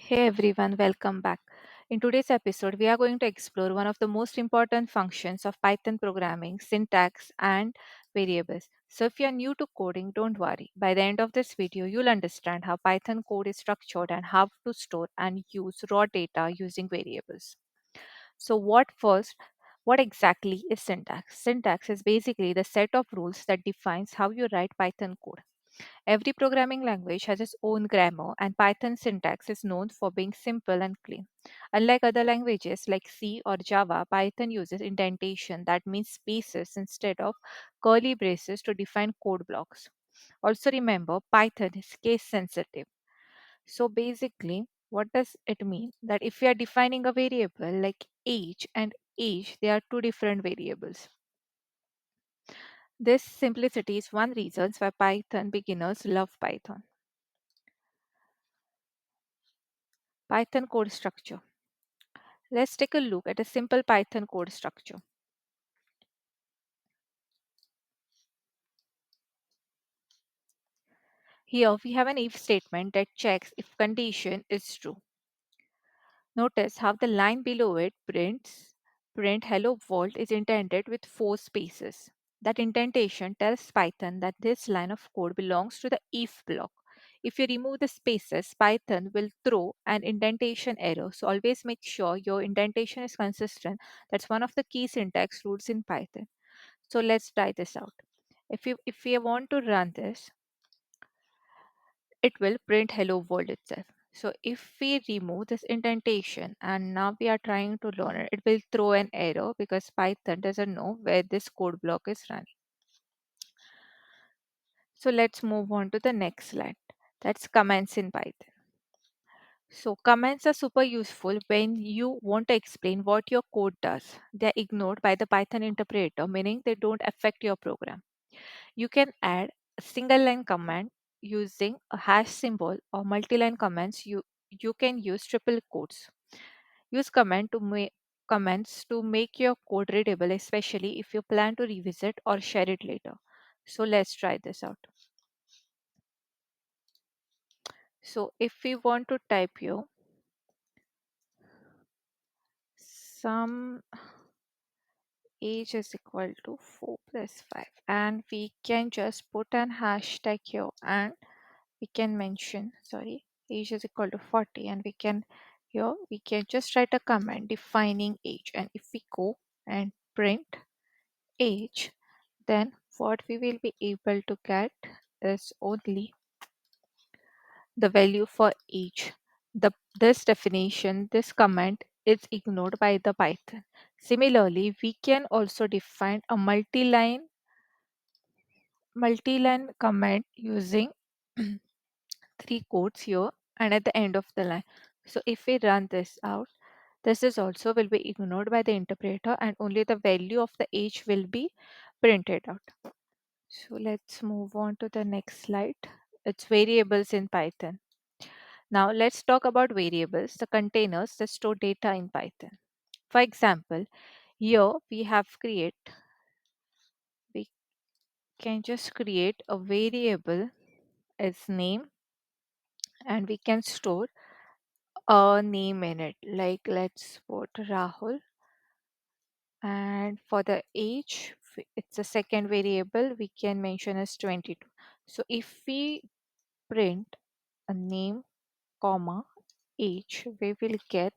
Hey everyone, welcome back. In today's episode, we are going to explore one of the most important functions of Python programming, syntax and variables. So, if you are new to coding, don't worry. By the end of this video, you'll understand how Python code is structured and how to store and use raw data using variables. So, what exactly is syntax? Syntax is basically the set of rules that defines how you write Python code. Every programming language has its own grammar, and Python syntax is known for being simple and clean. Unlike other languages like C or Java, Python uses indentation, that means spaces instead of curly braces, to define code blocks. Also, remember, Python is case sensitive. So, basically, what does it mean? That if we are defining a variable like age and age, they are two different variables. This simplicity is one reason why Python beginners love Python. Python code structure. Let's take a look at a simple Python code structure. Here we have an if statement that checks if condition is true. Notice how the line below it print hello world is indented with four spaces. That indentation tells Python that this line of code belongs to the if block. If you remove the spaces, Python will throw an indentation error. So always make sure your indentation is consistent. That's one of the key syntax rules in Python. So let's try this out. If we want to run this, it will print hello world itself. So if we remove this indentation and now we are trying to learn it, it will throw an error because Python doesn't know where this code block is running. So let's move on to the next slide. That's comments in Python. So comments are super useful when you want to explain what your code does. They're ignored by the Python interpreter, meaning they don't affect your program. You can add a single line comment using a hash symbol, or multi-line comments. You can use triple quotes. Use comments to make your code readable, especially if you plan to revisit or share it later. So let's try this out. So if we want to type here some age is equal to 4 plus 5, and we can just put an hashtag here, and we can mention, sorry, age is equal to 40, and we can just write a comment defining age. And if we go and print age, then what we will be able to get is only the value for age. This definition, this comment is ignored by the Python. Similarly, we can also define a multi-line comment using three quotes here and at the end of the line. So if we run this out, this is also will be ignored by the interpreter, and only the value of the age will be printed out. So let's move on to the next slide. It's variables in Python. Now let's talk about variables, the containers that store data in Python. For example, here we can just create a variable as name, and we can store a name in it. Like let's put Rahul, and for the age, it's a second variable we can mention as 22. So if we print a name, comma, age, we will get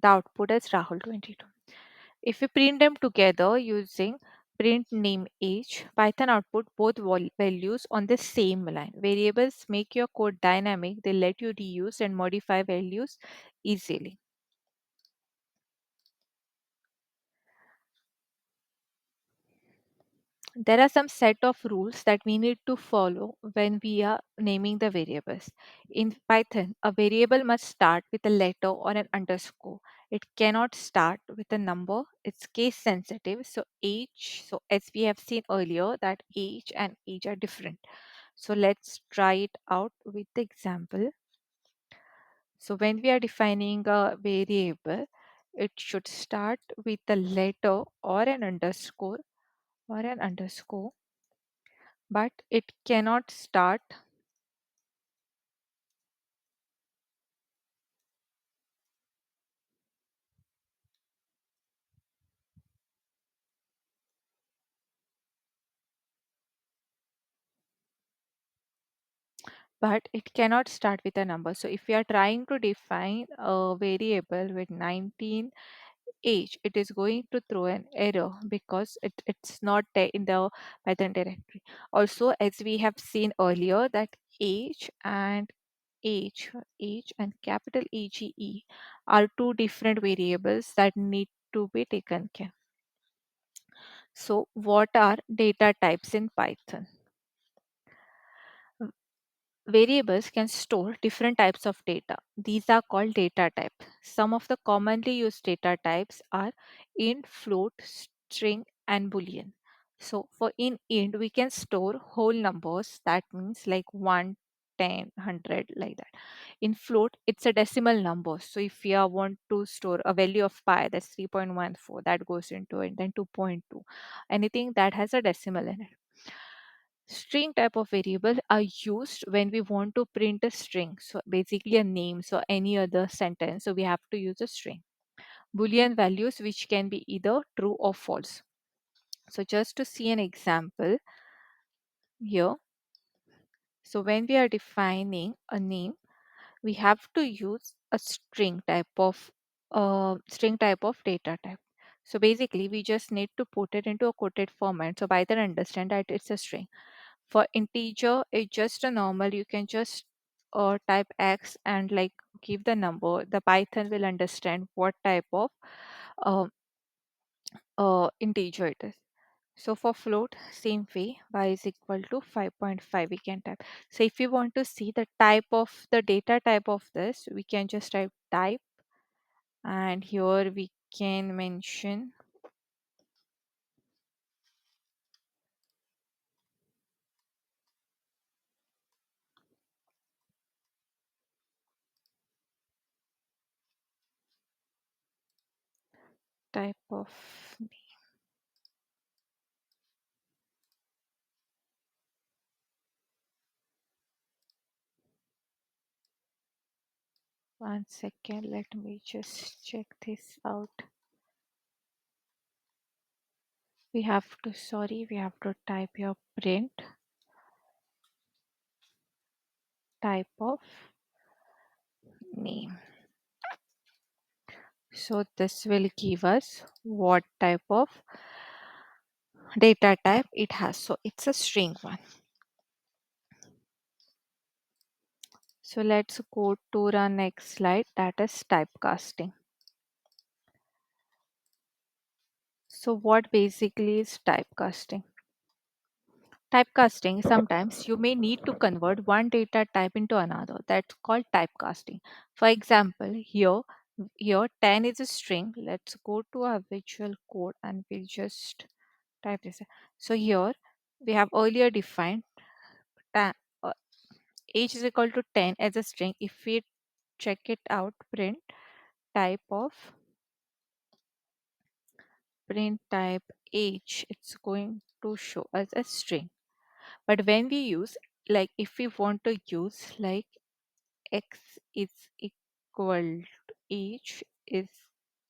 the output as Rahul 22. If we print them together using print name age, Python output both values on the same line. Variables make your code dynamic. They let you reuse and modify values easily. There are some set of rules that we need to follow when we are naming the variables. In Python, a variable must start with a letter or an underscore. It cannot start with a number. It's case sensitive. So as we have seen earlier, that age are different. So let's try it out with the example. So when we are defining a variable, it should start with a letter or an underscore, but it cannot start but it cannot start with a number. So if we are trying to define a variable with 19 age, it is going to throw an error because it's not there in the Python directory. Also, as we have seen earlier, that age and age and capital AGE are two different variables that need to be taken care. So, what are data types in Python? Variables can store different types of data. These are called data types. Some of the commonly used data types are int, float, string, and boolean. So for int, we can store whole numbers. That means like 1, 10, 100, like that. In float, it's a decimal number. So if you want to store a value of pi, that's 3.14, that goes into it, then 2.2. Anything that has a decimal in it. String type of variable are used when we want to print a string. So basically a name, so any other sentence. So we have to use a string. Boolean values which can be either true or false. So just to see an example here. So when we are defining a name, we have to use a string type of data type. So basically we just need to put it into a quoted format. So Python understand that it's a string. For integer, it's just a normal. You can just type X and like give the number. The Python will understand what type of uh, integer it is. So for float, same way, y is equal to 5.5 we can type. So if you want to see the type of the data type of this, we can just type and here we can mention type of 1 second. Let me just check this out. We have to type your print type of name. So this will give us what type of data type it has. So it's a string one. So let's go to our next slide, that is typecasting. So what basically is typecasting? Typecasting, sometimes you may need to convert one data type into another. That's called typecasting. For example, here 10 is a string. Let's go to our visual code and we'll just type this. So here we have earlier defined ta- uh, age is equal to 10 as a string. If we check it out, type of print type age, it's going to show as a string. But when we use, like if we want to use like x is equal to age is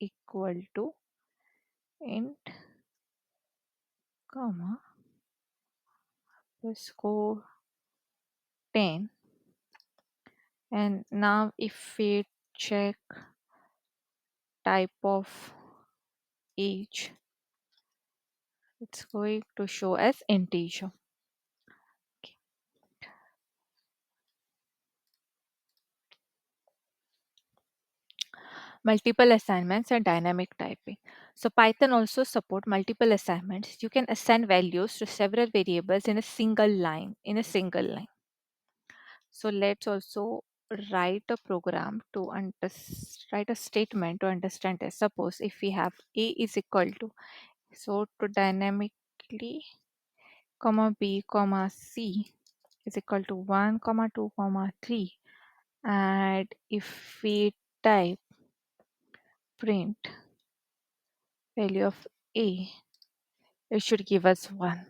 equal to int comma let's go 10, and now if we check type of age, it's going to show as integer. Okay. Multiple assignments and dynamic typing. So Python also support multiple assignments. You can assign values to several variables in a single line. So let's also write a program to write a statement to understand this. Suppose if we have a is equal to, so to dynamically comma b comma c is equal to 1 comma 2 comma 3, and if we type print value of a, it should give us 1.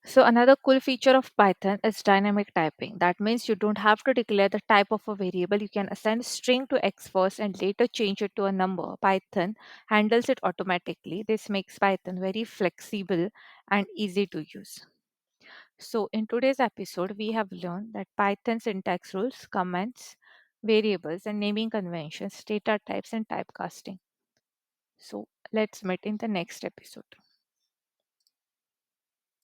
So another cool feature of Python is dynamic typing. That means you don't have to declare the type of a variable. You can assign a string to X first and later change it to a number. Python handles it automatically. This makes Python very flexible and easy to use. So, in today's episode, we have learned that Python syntax rules, comments, variables, and naming conventions, data types, and typecasting. So, let's meet in the next episode.